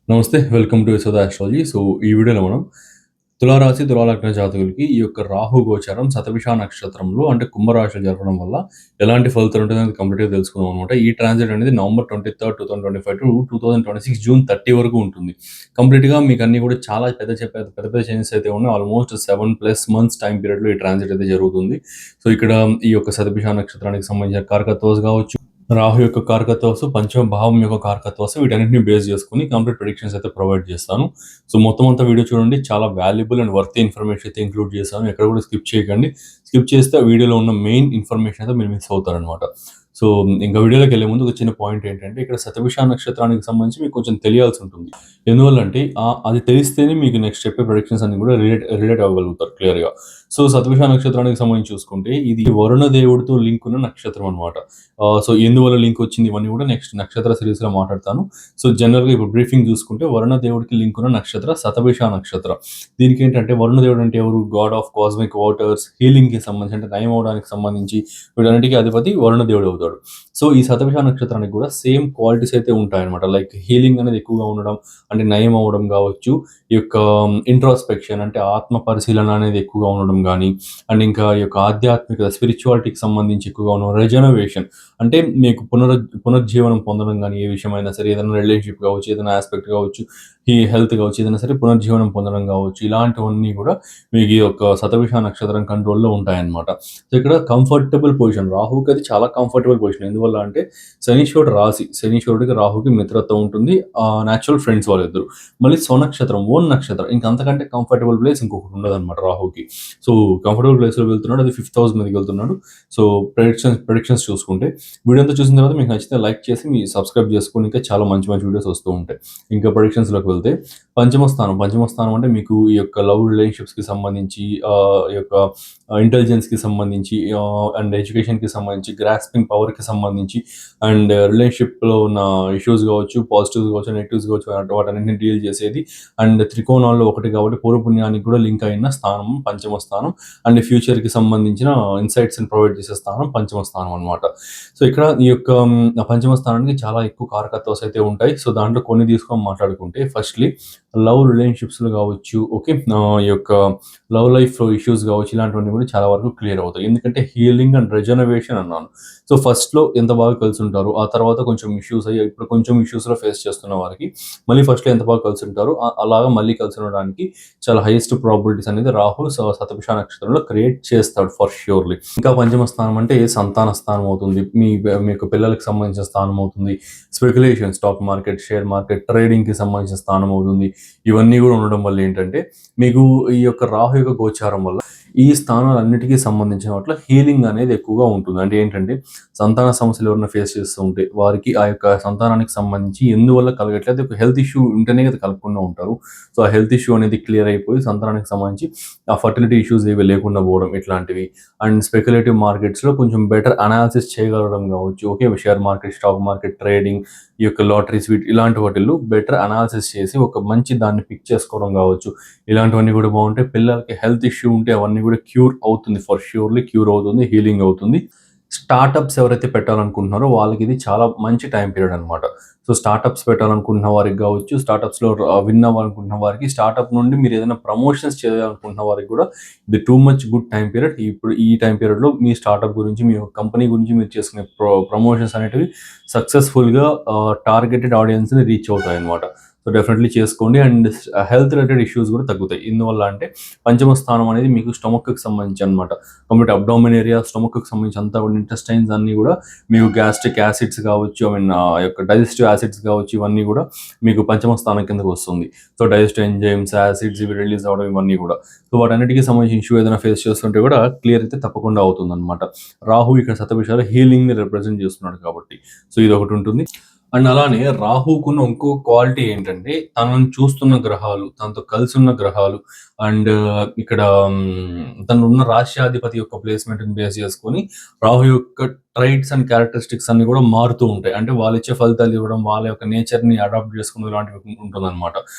నమస్తే. Welcome to Yashoda astrology. So, ఈ వీడియోలో మనం తులారాశి, తులాలగ్న జాతకులకి ఈ యొక్క రాహు గోచారం శతభిష నక్షత్రంలో అంటే కుంభరాశిలో జరగడం వల్ల ఎలాంటి ఫలితాలు ఉంటుందనేది కంప్లీట్‌గా తెలుసుకుందాం అనమాట. ఈ ట్రాన్సిట్ అనేది నవంబర్ 23, 2025 టు 2026 జూన్ 30 వరకు ఉంటుంది. కంప్లీట్‌గా మీకు అన్నీ కూడా చాలా పెద్ద చేంజెస్ అయితే ఉన్నాయి. ఆల్మోస్ట్ 7+ మంత్స్ టైమ్ పీరియడ్‌లో ఈ ట్రాన్సిట్ అయితే జరుగుతుంది. సో, ఇక్కడ ఈ యొక్క శతభిష నక్షత్రానికి సంబంధించిన కారకత్వాలు కావచ్చు, రాహు యొక్క కారకత్వాసు, పంచమ భావం యొక్క కారకత్వాసు వీటన్నిటిని బేస్ చేసుకొని కంప్లీట్ ప్రిడిక్షన్స్ అయితే ప్రొవైడ్ చేస్తాను. సో, మొత్తం అంతా వీడియో చూడండి. చాలా వాల్యుబుల్ అండ్ వర్తీ ఇన్ఫర్మేషన్ అయితే ఇంక్లూడ్ చేశాను. ఎక్కడ కూడా స్కిప్ చేయకండి. స్కిప్ చేస్తే ఆ వీడియోలో ఉన్న మెయిన్ ఇన్ఫర్మేషన్ అయితే మీరు మిస్ అవుతారనమాట. సో, ఇంకా వీడియోలోకి వెళ్ళే ముందు ఒక చిన్న పాయింట్ ఏంటంటే, ఇక్కడ శతభిష నక్షత్రానికి సంబంధించి మీకు కొంచెం తెలియాల్సి ఉంటుంది. ఎందువల్లంటే అది తెలిస్తేనే మీకు నెక్స్ట్ చెప్పే ప్రొడిక్షన్స్ అన్ని కూడా రిలేట్ అవ్వగలుగుతారు క్లియర్‌గా. సో, శతభిష నక్షత్రానికి సంబంధించి చూసుకుంటే ఇది వరుణ దేవుడితో లింక్ ఉన్న నక్షత్రం అనమాట. సో, ఎందువల్ల లింక్ వచ్చింది ఇవన్నీ కూడా నెక్స్ట్ నక్షత్ర సిరీస్‌లో మాట్లాడతాను. సో, జనరల్‌గా ఇప్పుడు బ్రీఫింగ్ చూసుకుంటే వరుణ దేవుడికి లింక్ ఉన్న నక్షత్ర శతభిష నక్షత్రం. దీనికేంటంటే వరుణ దేవుడు అంటే ఎవరు? గాడ్ ఆఫ్ కాస్మిక్ వాటర్స్, హీలింగ్‌కి సంబంధించి అంటే నయం అవ్వడానికి సంబంధించి వీటన్నిటికి అధిపతి వరుణ దేవుడు అవుతాడు. సో, ఈ శతభిష నక్షత్రానికి కూడా సేమ్ క్వాలిటీస్ అయితే ఉంటాయన్నమాట. లైక్ హీలింగ్ అనేది ఎక్కువగా ఉండడం, అంటే నయం అవ్వడం కావచ్చు, ఈ యొక్క ఇంట్రోస్పెక్షన్ అంటే ఆత్మ పరిశీలన అనేది ఎక్కువగా ఉండడం గానీ, అండ్ ఇంకా ఈ యొక్క ఆధ్యాత్మికత స్పిరిచువాలిటీకి సంబంధించి ఎక్కువగా ఉన్న రెజనవేషన్ అంటే మీకు పునర్జీవనం పొందడం గానీ, ఏ విషయమైనా సరే, ఏదైనా రిలేషన్‌షిప్ కావచ్చు, ఏదైనా యాస్పెక్ట్ కావచ్చు, ఈ హెల్త్ కావచ్చు, ఏదైనా సరే పునర్జీవనం పొందడం కావచ్చు, ఇలాంటివన్నీ కూడా మీకు ఈ యొక్క శతభిష నక్షత్రం కంట్రోల్‌లో ఉంటాయన్నమాట. సో, ఇక్కడ కంఫర్టబుల్ పొజిషన్ రాహుకి అది చాలా కంఫర్టబుల్ పొజిషన్. ఎందువల్ల అంటే శనీశ్వరుడు రాశి, శనీశ్వరుడికి రాహుకి మిత్రత్వం ఉంటుంది. నేచురల్ ఫ్రెండ్స్ వాళ్ళిద్దరు. మళ్ళీ స్వనక్షత్రం, ఓన్ నక్షత్రం. ఇంక అంతకంటే కంఫర్టబుల్ ప్లేస్ ఇంకొకటి ఉండదన్నమాట రాహుకి. సో, కంఫర్టబుల్ ప్లేస్‌లో వెళ్తున్నాడు. అది 5th హౌస్ మీదకి వెళ్తున్నాడు. సో, ప్రెడిక్షన్స్ చూసుకుంటే వీడియో అంతా చూసిన తర్వాత మీకు నచ్చితే లైక్ చేసి సబ్స్క్రైబ్ చేసుకొని ఇంకా చాలా మంచి మంచి వీడియోస్ వస్తూ ఉంటాయి. ఇంకా ప్రెడిక్షన్స్‌లోకి వెళ్తే పంచమ స్థానం అంటే మీకు ఈ యొక్క లవ్ రిలేషన్‌షిప్స్‌కి సంబంధించి ఈ యొక్క ఇంటెలిజెన్స్‌కి సంబంధించి అండ్ ఎడ్యుకేషన్‌కి సంబంధించి, గ్రాస్పింగ్ పవర్‌కి సంబంధించి అండ్ రిలేషన్‌షిప్‌లో ఉన్న ఇష్యూస్ కావచ్చు, పాజిటివ్స్ కావచ్చు, నెగెటివ్స్ కావచ్చు వాటన్నిటిని డీల్ చేసేది. అండ్ త్రికోణాల్లో ఒకటి కాబట్టి పూర్వపుణ్యానికి కూడా లింక్ అయిన స్థానం పంచమ స్థానం. అండ్ ఫ్యూచర్‌కి సంబంధించిన ఇన్సైట్స్‌ని ప్రొవైడ్ చేసే స్థానం పంచమ స్థానం అనమాట. సో, ఇక్కడ ఈ యొక్క పంచమ స్థానానికి చాలా ఎక్కువ కారకత్వాలు అయితే ఉంటాయి. సో, దాంట్లో కొన్ని తీసుకొని మాట్లాడుకుంటే ఫస్ట్‌లీ లవ్ రిలేషన్‌షిప్స్‌లో కావచ్చు, ఓకే. ఈ యొక్క లవ్ లైఫ్‌లో ఇష్యూస్ కావచ్చు, ఇలాంటివన్నీ కూడా చాలా వరకు క్లియర్ అవుతాయి. ఎందుకంటే హీలింగ్ అండ్ రెజనవేషన్ అన్నాను. సో, ఫస్ట్‌లో ఎంత బాగా కలిసుంటారు. ఆ తర్వాత కొంచెం ఇష్యూస్ అయ్యాయి. ఇప్పుడు కొంచెం ఇష్యూస్‌లో ఫేస్ చేస్తున్న వారికి మళ్ళీ ఫస్ట్‌లో ఎంత బాగా కలిసుంటారో అలాగా మళ్ళీ కలిసి ఉండడానికి చాలా హైయెస్ట్ ప్రాబబిలిటీస్ అనేది రాహు శతభిష నక్షత్రంలో క్రియేట్ చేస్తాడు ఫర్ ష్యూర్‌లీ. ఇంకా పంచమ స్థానం అంటే సంతాన స్థానం అవుతుంది. మీ యొక్క పిల్లలకి సంబంధించిన స్థానం అవుతుంది. Speculation, stock market, share market, ట్రేడింగ్‌కి సంబంధించిన స్థానం అవుతుంది. ఇవన్నీ కూడా ఉండడం వల్ల ఏంటంటే మీకు ఈ యొక్క రాహు యొక్క గోచారం వల్ల ఈ స్థానాలన్నిటికీ సంబంధించిన వాటిలో హీలింగ్ అనేది ఎక్కువగా ఉంటుంది. అంటే ఏంటంటే సంతాన సమస్యలు ఎవరైనా ఫేస్ చేస్తూ ఉంటే వారికి ఆ యొక్క సంతానానికి సంబంధించి ఎందువల్ల కలగట్లేదు, ఒక హెల్త్ ఇష్యూ ఉంటేనే కదా కలగకుండా ఉంటారు. సో, ఆ హెల్త్ ఇష్యూ అనేది క్లియర్ అయిపోయి సంతానానికి సంబంధించి ఆ ఫర్టిలిటీ ఇష్యూస్ ఏవి లేకుండా పోవడం ఇట్లాంటివి. అండ్ స్పెక్యులేటివ్ మార్కెట్స్‌లో కొంచెం బెటర్ అనాలిసిస్ చేయగలగడం కావచ్చు. Okay. Share market, stock market, trading, ఈ యొక్క లాటరీస్ ఇలాంటి వాటిల్లో బెటర్ అనాలిసిస్ చేసి ఒక మంచి దాన్ని పిక్ చేసుకోవడం కావచ్చు. ఇలాంటివన్నీ కూడా బాగుంటాయి. పిల్లలకి హెల్త్ ఇష్యూ ఉంటే అవన్నీ కూడా క్యూర్ అవుతుంది. ఫర్ ష్యూర్‌లీ క్యూర్ అవుతుంది. హీలింగ్ అవుతుంది. స్టార్టప్స్ ఎవరైతే పెట్టాలనుకుంటున్నారో వాళ్ళకి ఇది చాలా మంచి టైం పీరియడ్ అనమాట. సో, స్టార్టప్స్ పెట్టాలనుకుంటున్న వారికి కావచ్చు, స్టార్టప్స్‌లో విన్ అవ్వాలనుకుంటున్న వారికి, స్టార్టప్ నుండి మీరు ఏదైనా ప్రమోషన్స్ చేయాలనుకుంటున్న వారికి కూడా ఇది too much good time period. ఇప్పుడు ఈ టైం పీరియడ్‌లో మీ స్టార్టప్ గురించి, మీ కంపెనీ గురించి మీరు చేసుకునే ప్రమోషన్స్ అనేటివి సక్సెస్‌ఫుల్‌గా టార్గెటెడ్ ఆడియన్స్‌ని రీచ్ అవుతాయన్నమాట. సో, డెఫినెట్‌లీ చేసుకోండి. అండ్ హెల్త్ రిలేటెడ్ ఇష్యూస్ కూడా తగ్గుతాయి. ఎందువల్ల అంటే పంచమ స్థానం అనేది మీకు స్టొమక్‌కి సంబంధించి అనమాట. కంప్లీట్ అబ్డామిన్ ఏరియా, స్టొమక్‌కి సంబంధించి అంతా కూడా ఇంటెస్టైన్స్ అన్నీ కూడా మీకు గ్యాస్ట్రిక్ యాసిడ్స్ కావచ్చు, యొక్క డైజెస్టివ్ యాసిడ్స్ కావచ్చు, ఇవన్నీ కూడా మీకు పంచమ స్థానం కిందకి వస్తుంది. సో, డైజెస్టివ్ ఎంజైమ్స్, యాసిడ్స్ ఇవి రిలీజ్ అవ్వడం ఇవన్నీ కూడా. సో, వాటన్నిటికి సంబంధించిన ఇష్యూ ఏదైనా ఫేస్ చేస్తుంటే కూడా క్లియర్ అయితే తప్పకుండా అవుతుందన్నమాట. రాహు ఇక్కడ శతభిషాలు హీలింగ్‌ని రిప్రజెంట్ చేస్తున్నాడు కాబట్టి. సో, ఇదొకటి ఉంటుంది. అండ్ అలానే రాహుకున్న ఇంకో క్వాలిటీ ఏంటంటే తనను చూస్తున్న గ్రహాలు, తనతో కలిసున్న గ్రహాలు అండ్ ఇక్కడ తనున్న రాష్ట్రాధిపతి యొక్క ప్లేస్‌మెంట్‌ని బేస్ చేసుకొని రాహు యొక్క ట్రైట్స్ అండ్ క్యారెక్టరిస్టిక్స్ అన్నీ కూడా మారుతూ ఉంటాయి. అంటే వాళ్ళిచ్చే ఫలితాలు ఇవ్వడం, వాళ్ళ యొక్క నేచర్‌ని అడాప్ట్ చేసుకుని ఇలాంటివి ఉంటుందనమాట.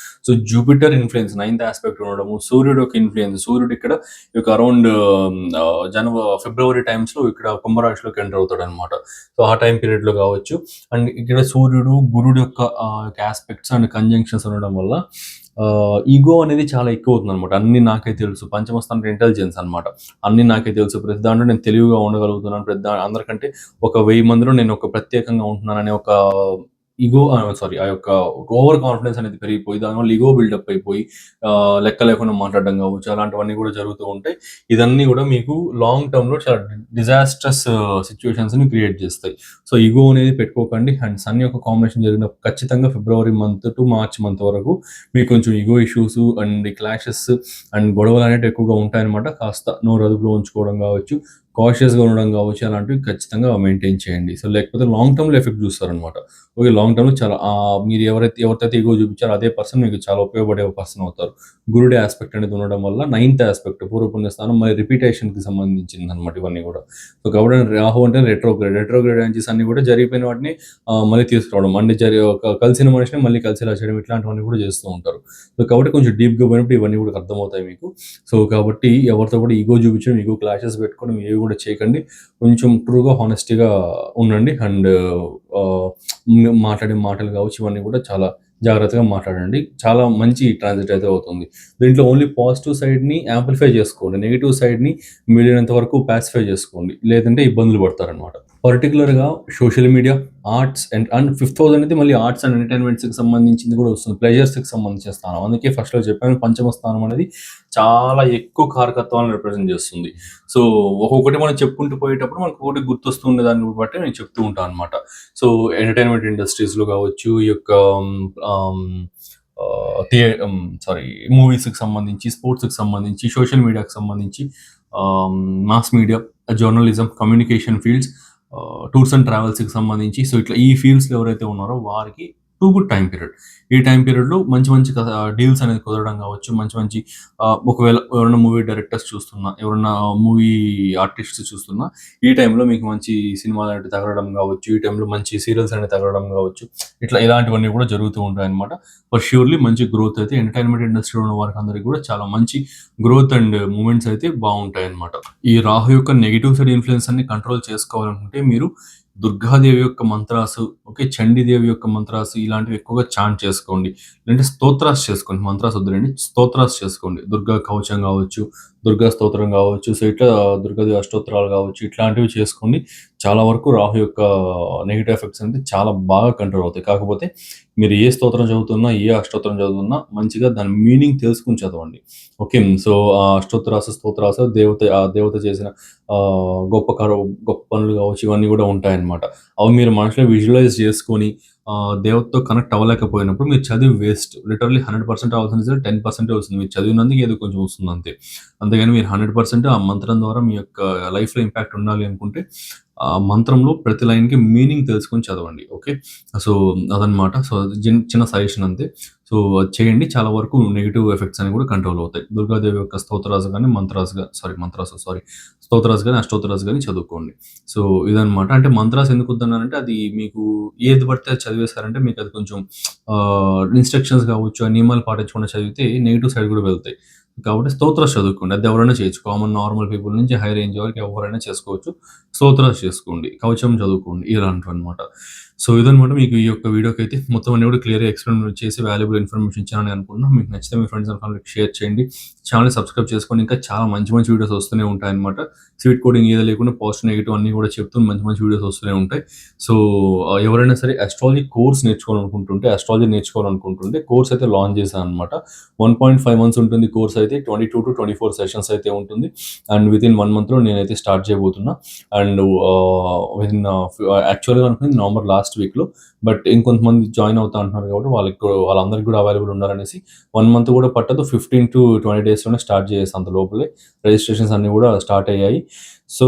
So, Jupiter influence ninth aspect ఉండడము, సూర్యుడు యొక్క ఇన్‌ఫ్లుయెన్స్, సూర్యుడు ఇక్కడ ఈ యొక్క అరౌండ్ ఫిబ్రవరి టైమ్స్‌లో ఇక్కడ కుంభరాశిలోకి ఎంటర్ అవుతాడనమాట. సో, ఆ టైమ్ పీరియడ్‌లో కావచ్చు. అండ్ ఇక్కడ సూర్యుడు, గురుడు యొక్క యాస్పెక్ట్స్ అండ్ కంజంక్షన్స్ ఉండడం వల్ల ఈగో అనేది చాలా ఎక్కువవుతుందనమాట. అన్నీ నాకే తెలుసు. పంచమ స్థానం ఇంటెలిజెన్స్ అనమాట. అన్నీ నాకే తెలుసు. ప్రతి దాంట్లో నేను తెలివిగా ఉండగలుగుతున్నాను. అందరికంటే ఒక 1000 మందిలో నేను ఒక ప్రత్యేకంగా ఉంటున్నాననే ఒక ఇగో సారీ ఆ యొక్క ఓవర్ కాన్ఫిడెన్స్ అనేది పెరిగిపోయి దానివల్ల ఇగో బిల్డప్ అయిపోయి లెక్క లేకుండా మాట్లాడడం కావచ్చు, అలాంటివన్నీ కూడా జరుగుతూ ఉంటాయి. ఇదన్నీ కూడా మీకు లాంగ్ టర్మ్‌లో చాలా డిజాస్ట్రస్ సిట్యుయేషన్స్‌ని క్రియేట్ చేస్తాయి. సో, ఇగో అనేది పెట్టుకోకండి. అండ్ సన్ యొక్క కాంబినేషన్ జరిగినప్పుడు ఖచ్చితంగా ఫిబ్రవరి మంత్ టు మార్చ్ మంత్ వరకు మీకు కొంచెం ఇగో ఇష్యూస్ అండ్ క్లాషెస్ అండ్ గొడవలు అనేటివి ఎక్కువగా ఉంటాయన్నమాట. కాస్త నోరు అదుపులో ఉంచుకోవడం కావచ్చు, కాషియస్‌గా ఉండడం కావచ్చు, అలాంటివి ఖచ్చితంగా మెయింటైన్ చేయండి. సో, లేకపోతే లాంగ్ టర్మ్‌లో ఎఫెక్ట్ చూస్తారనమాట. ఓకే. లాంగ్ టర్మ్‌లో చాలా మీరు ఎవరితో ఇగో చూపించారో అదే పర్సన్ మీకు చాలా ఉపయోగపడే పర్సన్ అవుతారు. గురుడి యాస్పెక్ట్ అనేది ఉండడం వల్ల నైన్త్ యాస్పెక్ట్ పూర్వ పుణ్యస్థానం మళ్ళీ రిపీటేషన్‌కి సంబంధించిందనమాట ఇవన్నీ కూడా. సో, కాబట్టి రాహు అంటే రెట్రోగ్రేడ్. రెట్రోగ్రేడ్ ఎనర్జీస్ అన్నీ కూడా జరిగిపోయిన వాటిని మళ్ళీ తీసుకురావడం. అంటే ఒక కలిసిన మనిషిని మళ్ళీ కలిసేలా చేయడం ఇట్లాంటివన్నీ కూడా చేస్తూ ఉంటారు. సో, కాబట్టి కొంచెం డీప్‌గా పోయినప్పుడు ఇవన్నీ కూడా అర్థమవుతాయి మీకు. సో, కాబట్టి ఎవరితో కూడా ఇగో చూపించడం, ఇగో క్లాషెస్ పెట్టుకోవడం ఏవి కూడా చేయకండి. కొంచెం ట్రూగా, హానెస్టీగా ఉండండి. అండ్ మాట్లాడే మాటలు కావచ్చు, ఇవన్నీ కూడా చాలా జాగ్రత్తగా మాట్లాడండి. చాలా మంచి ట్రాన్సిట్ అయితే అవుతుంది. దీంట్లో ఓన్లీ పాజిటివ్ సైడ్‌ని యాంప్లిఫై చేసుకోండి. నెగెటివ్ సైడ్‌ని వీలైనంత వరకు పాసిఫై చేసుకోండి. లేదంటే ఇబ్బందులు పడతారనమాట. పర్టిక్యులర్‌గా social media, arts and fifth house అనేది మళ్ళీ ఆర్ట్స్ అండ్ ఎంటర్‌టైన్‌మెంట్స్‌కి సంబంధించింది కూడా వస్తుంది. ప్లెజర్స్‌కి సంబంధించిన స్థానం. అందుకే ఫస్ట్‌లో చెప్పాను పంచమ స్థానం అనేది చాలా ఎక్కువ కారకత్వాలను రిప్రజెంట్ చేస్తుంది. సో, ఒక్కొక్కటి మనం చెప్పుకుంటూ పోయేటప్పుడు మనకు ఒకటి గుర్తొస్తుండే దాన్ని బట్టి నేను చెప్తూ ఉంటాను అనమాట. సో, ఎంటర్‌టైన్‌మెంట్ ఇండస్ట్రీస్‌లో కావచ్చు, ఈ యొక్క ఆహ్, సారీ మూవీస్‌కి సంబంధించి, స్పోర్ట్స్‌కి సంబంధించి, సోషల్ మీడియాకి సంబంధించి, ah, mass media, journalism, communication fields, tours and ట్రావెల్స్‌కి సంబంధించి, సో, ఇట్లా ఈ ఫీల్డ్స్‌లో ఎవరైతే ఉన్నారో వారికి టూ గుడ్ టైమ్ పీరియడ్. ఈ టైమ్ పీరియడ్‌లో మంచి మంచి డీల్స్ అనేది కుదరడం కావచ్చు. మంచి మంచి ఒకవేళ ఎవరైనా మూవీ డైరెక్టర్స్ చూస్తున్నా, ఎవరైనా మూవీ ఆర్టిస్ట్స్ చూస్తున్నా, ఈ టైంలో మీకు మంచి సినిమాలు అనేవి తగలడం కావచ్చు. ఈ టైంలో మంచి సీరియల్స్ అనేవి తగలడం కావచ్చు. ఇట్లా ఇలాంటివన్నీ కూడా జరుగుతూ ఉంటాయన్నమాట. ఫర్ ష్యూర్‌లీ మంచి గ్రోత్ అయితే ఎంటర్‌టైన్‌మెంట్ ఇండస్ట్రీలో ఉన్న వారికందరికి కూడా చాలా మంచి గ్రోత్ అండ్ మూవ్‌మెంట్స్ అయితే బావుంటాయన్నమాట. ఈ రాహు యొక్క నెగెటివ్ సైడ్ ఇన్‌ఫ్లుయెన్స్ అన్ని కంట్రోల్ చేసుకోవాలనుకుంటే మీరు దుర్గాదేవి యొక్క మంత్రాసు, ఓకే, చండీదేవి యొక్క మంత్రాసు ఇలాంటివి ఎక్కువగా చాంట్ చేసుకోండి. లేదంటే స్తోత్రాస్ చేసుకోండి. మంత్రాస్ వద్దులెండి. స్తోత్రాస్ చేసుకోండి. దుర్గా కవచం కావచ్చు, దుర్గా స్తోత్రం కావచ్చు, సో, ఇట్లా దుర్గాదేవి అష్టోత్తరాలు కావచ్చు, ఇట్లాంటివి చేసుకోండి. చాలా వరకు రాహు యొక్క నెగెటివ్ ఎఫెక్ట్స్ అనేది చాలా బాగా కంట్రోల్ అవుతాయి. కాకపోతే మీరు ఏ స్తోత్రం చదువుతున్నా, ఏ అష్టోత్తరం చదువుతున్నా మంచిగా దాని మీనింగ్ తెలుసుకొని చదవండి. ఓకే. సో, ఆ అష్టోత్తరాసు, స్తోత్రాసు ఆ దేవత చేసిన ఆహ్, గొప్ప కర గొప్ప పనులు కావచ్చు, ఇవన్నీ కూడా ఉంటాయన్నమాట. అవి మీరు మనసులో విజువలైజ్ చేసుకొని దేవతతో కనెక్ట్ అవ్వలేకపోయినప్పుడు మీరు చదివి వేస్ట్. లిటరల్లీ 100% అవ్వాల్సింది 10% వస్తుంది. మీరు చదివినందుకు ఏదో కొంచెం వస్తుందంతే. అంతేగాని మీరు 100% ఆ మంత్రం ద్వారా మీ యొక్క లైఫ్‌లో ఇంపాక్ట్ ఉండాలి అనుకుంటే ఆ మంత్రంలో ప్రతి లైన్‌కి మీనింగ్ తెలుసుకొని చదవండి. ఓకే. సో, అదనమాట. సో, చిన్న సజెషన్ అంతే. సో, అది చేయండి. చాలా వరకు నెగెటివ్ ఎఫెక్ట్స్ అనేవి కూడా కంట్రోల్ అవుతాయి. దుర్గాదేవి యొక్క స్తోత్రాసు గాని, స్తోత్రాసు గాని, అష్టోత్తరాసు గాని చదువుకోండి. సో, ఇదనమాట. అంటే మంత్రాస్ ఎందుకు వద్దన్నానంటే అది మీకు ఏది పడితే అది చదివేశారంటే మీకు అది కొంచెం ఇన్‌స్ట్రక్షన్స్ కావచ్చు, ఆ నియమాలు పాటించకుండా చదివితే నెగెటివ్ సైడ్ కూడా వెళ్తాయి. కాబట్టి స్తోత్రాస్ చదువుకోండి. అది ఎవరైనా చేయొచ్చు. కామన్ నార్మల్ పీపుల్ నుంచి హై రేంజ్ వరకు ఎవరైనా చేసుకోవచ్చు. స్తోత్రాలు చేసుకోండి. కవచం చదువుకోండి. ఇలాంటివన్నమాట. సో, ఇదనమాట మీకు ఈ యొక్క వీడియోకైతే మొత్తం అన్నీ కూడా క్లియర్‌గా ఎక్స్‌ప్లెయిన్ చేసి వాల్యుబుల్ ఇన్ఫర్మేషన్ ఇచ్చానని అనుకుంటున్నా. మీకు నచ్చితే మీ ఫ్రెండ్స్ అండ్ ఫ్యామిలీకి షేర్ చేయండి. ఛానెల్‌ని సబ్స్క్రైబ్ చేసుకోండి. ఇంకా చాలా మంచి మంచి వీడియోస్ వస్తూనే ఉంటాయన్నమాట. స్వీట్ కోడింగ్ ఏది లేకుండా పాజిటివ్, నెగెటివ్ అన్నీ కూడా చెప్తూ మంచి మంచి వీడియోస్ వస్తూనే ఉంటాయి. సో, ఎవరైనా సరే అస్ట్రాలజీ కోర్స్ నేర్చుకోవాలనుకుంటుంటే కోర్స్ అయితే లాంచ్ చేశానన్నమాట. 1.5 మంత్స్ ఉంటుంది కోర్స్ అయితే. 22-24 సెషన్స్ అయితే ఉంటుంది. అండ్ వితిన్ 1 మంత్‌లో నేనైతే స్టార్ట్ చేయబోతున్నా. అండ్ వితిన్ యాక్చువల్‌గా అనుకుంది నవంబర్ లాస్ట్ వీక్‌లో. బట్ ఇంకొంతమంది జాయిన్ అవుతా అంటున్నారు కాబట్టి వాళ్ళందరికి కూడా అవైలబుల్ ఉండాలనేసి 1 మంత్ కూడా పట్టదు. 15-20 డేస్‌లోనే స్టార్ట్ చేసేసా అంత లోపలే. రిజిస్ట్రేషన్స్ అన్నీ కూడా స్టార్ట్ అయ్యాయి. So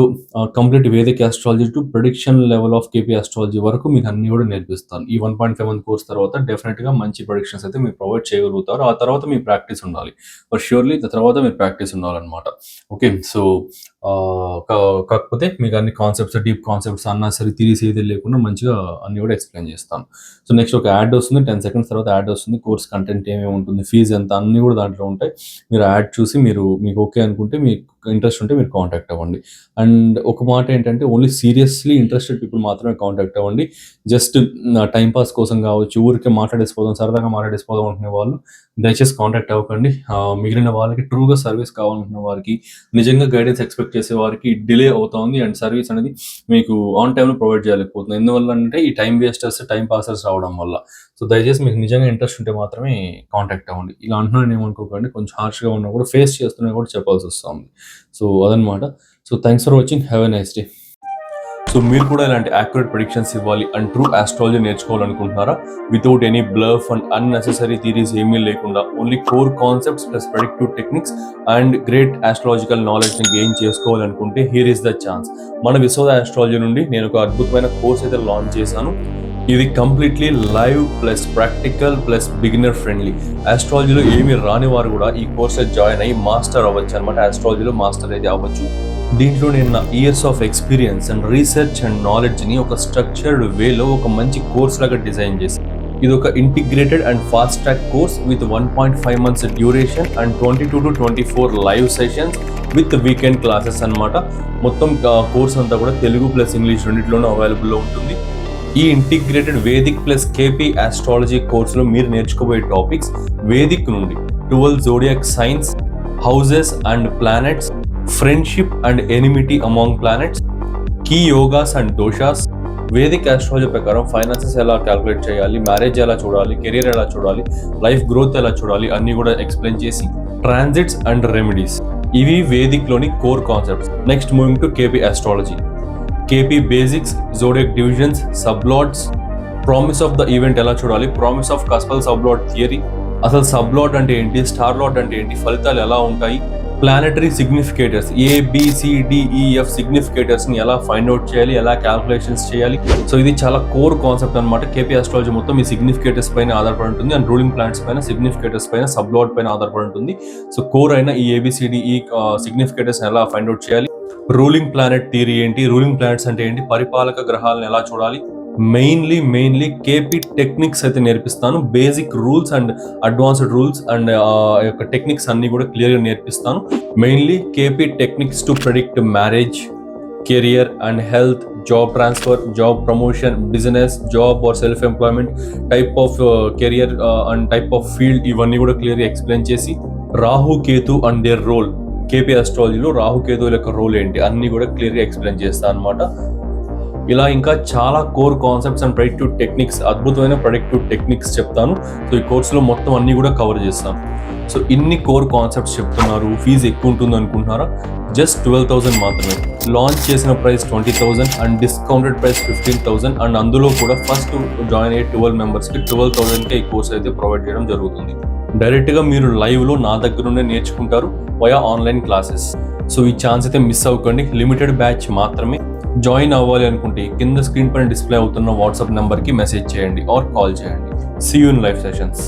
complete Vedic astrology to prediction level of KP astrology వరకు మీకు అన్ని కూడా నేర్పిస్తాను. ఈ 1.5 మంత్ కోర్స్ తర్వాత డెఫినెట్గా మంచి ప్రొడిక్షన్స్ అయితే మీరు ప్రొవైడ్ చేయగలుగుతారు. ఆ తర్వాత మీ ప్రాక్టీస్ ఉండాలి, ఫర్ ష్యూర్లీ తర్వాత మీరు ప్రాక్టీస్ ఉండాలన్నమాట. ఓకే, సో కాకపోతే మీకు అన్ని కాన్సెప్ట్స్, డీప్ కాన్సెప్ట్స్ అన్నా సరే థిరీస్ ఏది లేకుండా మంచిగా అన్ని కూడా ఎక్స్ప్లెయిన్ చేస్తాను. సో నెక్స్ట్ ఒక యాడ్ వస్తుంది, 10 సెకండ్స్ తర్వాత యాడ్ వస్తుంది. కోర్స్ కంటెంట్ ఏమేమి ఉంటుంది, ఫీజు ఎంత, అన్నీ కూడా దాంట్లో ఉంటాయి. మీరు యాడ్ చూసి మీకు ఓకే అనుకుంటే, మీకు ఇంట్రెస్ట్ ఉంటే మీరు కాంటాక్ట్ అవ్వండి. అండ్ ఒక మాట ఏంటంటే, ఓన్లీ సీరియస్లీ ఇంట్రెస్టెడ్ పీపుల్ మాత్రమే కాంటాక్ట్ అవ్వండి. జస్ట్ టైం పాస్ కోసం కావచ్చు, ఊరికే మాట్లాడేసిపోదాం, సరదాగా మాట్లాడేసిపోదాం అనుకునే వాళ్ళు దయచేసి కాంటాక్ట్ అవ్వకండి. మిగిలిన వాళ్ళకి ట్రూగా సర్వీస్ కావాలనుకున్న వారికి, నిజంగా గైడెన్స్ ఎక్స్పెక్ట్ చేసే వారికి డిలే అవుతుంది అండ్ సర్వీస్ అనేది మీకు ఆన్ టైంలో ప్రొవైడ్ చేయలేకపోతుంది. ఎందువల్ల అంటే ఈ టైం వేస్టర్స్, టైం పాసర్స్ రావడం వల్ల. సో దయచేసి మీకు నిజంగా ఇంట్రెస్ట్ ఉంటే మాత్రమే కాంటాక్ట్ అవ్వండి. ఇలా అంటున్నాను ఏమనుకోకండి, కొంచెం హార్ష్గా ఉన్నా కూడా, ఫేస్ చేస్తున్నా కూడా చెప్పాల్సి వస్తుంది. సో అదనమాట. So thanks for watching, have a nice day. So మీరు కూడా ఇలాంటి యాక్యురేట్ ప్రిడిక్షన్స్ ఇవ్వాలి అండ్ ట్రూ ఆస్ట్రాలజీ నేర్చుకోవాలనుకుంటున్నారా? Without any bluff and unnecessary theories ఏమీ లేకుండా, only core concepts plus predictive techniques and great astrological నాలెడ్జ్ని గెయిన్ చేసుకోవాలనుకుంటే హియర్ ఇస్ ద ఛాన్స్. మన విశ్వద ఆస్ట్రాలజీ నుండి నేను ఒక అద్భుతమైన కోర్స్ అయితే లాంచ్ చేశాను. ఇది completely live plus practical plus beginner friendly. ఆస్ట్రాలజీలో ఏమి రాని వారు కూడా ఈ కోర్స్ జాయిన్ అయ్యి మాస్టర్ అవ్వచ్చు అనమాట. ఆస్ట్రాలజీలో మాస్టర్ అయితే అవ్వచ్చు. దీంట్లో నేను నా years of experience and research and నాలెడ్జ్ని ఒక స్ట్రక్చర్డ్ వేలో ఒక మంచి కోర్స్ లాగా డిజైన్ చేశాను. ఇది ఒక integrated and fast track course with 1.5 months duration and 22 to 24 live sessions with weekend classes అనమాట. మొత్తం కోర్స్ అంతా కూడా తెలుగు ప్లస్ ఇంగ్లీష్ రెండింటిలోనూ అవైలబుల్లో ఉంటుంది. ఈ integrated Vedic plus KP astrology కోర్సులో మీరు నేర్చుకోబోయే టాపిక్స్ వేదిక్ నుండి 12 zodiac signs, houses and planets, friendship and enmity among planets, key yogas and doshas, Vedic astrology ప్రకారం ఫైనాన్సెస్ ఎలా క్యాల్కులేట్ చేయాలి, మ్యారేజ్ ఎలా చూడాలి, కెరీర్ ఎలా చూడాలి, లైఫ్ గ్రోత్ ఎలా చూడాలి, అన్నీ కూడా ఎక్స్ప్లెయిన్ చేసి, ట్రాన్సిట్స్ అండ్ రెమెడీస్. ఇవి వేదిక్లోని core concepts. Next moving to KP astrology. KP basics, zodiac divisions, sublords, promise of the event ఎలా చూడాలి, promise of cuspal sublord theory, అసలు సబ్లాట్ అంటే ఏంటి, స్టార్ లాట్ అంటే ఏంటి, ఫలితాలు ఎలా ఉంటాయి, ప్లానెటరీ సిగ్నిఫికేటర్స్ ABCDEF సిగ్నిఫికేటర్స్ని ఎలా ఫైండ్ అవుట్ చేయాలి, ఎలా క్యాల్కులేషన్స్ చేయాలి. సో ఇది చాలా కోర్ కాన్సెప్ట్ అనమాట. కేపీ ఆస్ట్రాలజీ మొత్తం ఈ సిగ్నిఫికేటర్స్ పైన ఆధారపడి ఉంటుంది అండ్ రూలింగ్ ప్లానెట్స్ పైన, సిగ్నిఫికేటర్స్ పైన, సబ్లాట్ పైన ఆధారపడి ఉంటుంది. సో కోర్ అయిన ఈ ABCDE సిగ్నిఫికేటర్స్ ఎలా ఫైండ్ అవుట్ చేయాలి, రూలింగ్ ప్లానెట్ థియరీ ఏంటి, రూలింగ్ ప్లానెట్స్ అంటే ఏంటి, పరిపాలక గ్రహాలను ఎలా చూడాలి, మెయిన్లీ కేపీ టెక్నిక్స్ అయితే నేర్పిస్తాను. Basic rules and advanced rules and యొక్క టెక్నిక్స్ అన్ని కూడా క్లియర్గా నేర్పిస్తాను. Mainly KP techniques to predict marriage, career and health, job transfer, job promotion, business, job or self employment, type of career and type of field, ఇవన్నీ కూడా క్లియర్గా explain చేసి, Rahu Ketu and their role, KP ఆస్ట్రాలజీలో రాహు కేతువుల యొక్క రోల్ ఏంటి అన్ని కూడా క్లియర్గా ఎక్స్ప్లెయిన్ చేస్తాను అనమాట. ఇలా ఇంకా చాలా core concepts and predictive techniques, అద్భుతమైన ప్రెడిక్టివ్ టెక్నిక్స్ చెప్తాను. సో ఈ కోర్సులో మొత్తం అన్ని కూడా కవర్ చేస్తాను. సో ఇన్ని కోర్ కాన్సెప్ట్స్ చెప్తున్నారు, ఫీజు ఎక్కువ ఉంటుంది అనుకుంటున్నారా? జస్ట్ 12,000 మాత్రమే. లాంచ్ చేసిన price 20,000 and discounted price 15,000 and అందులో కూడా ఫస్ట్ జాయిన్ అయ్యే 12 మెంబర్స్కి 12,000కే ఈ కోర్స్ అయితే ప్రొవైడ్ చేయడం జరుగుతుంది. డైరెక్ట్గా మీరు లైవ్లో నా దగ్గర నుండే నేర్చుకుంటారు వయా ఆన్లైన్ క్లాసెస్. సో ఈ ఛాన్స్ అయితే మిస్ అవ్వకండి. లిమిటెడ్ బ్యాచ్ మాత్రమే. జాయిన్ అవ్వాలి అనుకుంటే కింద స్క్రీన్ పైన డిస్ప్లే అవుతున్న వాట్సాప్ నెంబర్కి మెసేజ్ చేయండి ఆర్ కాల్ చేయండి. See you in live sessions.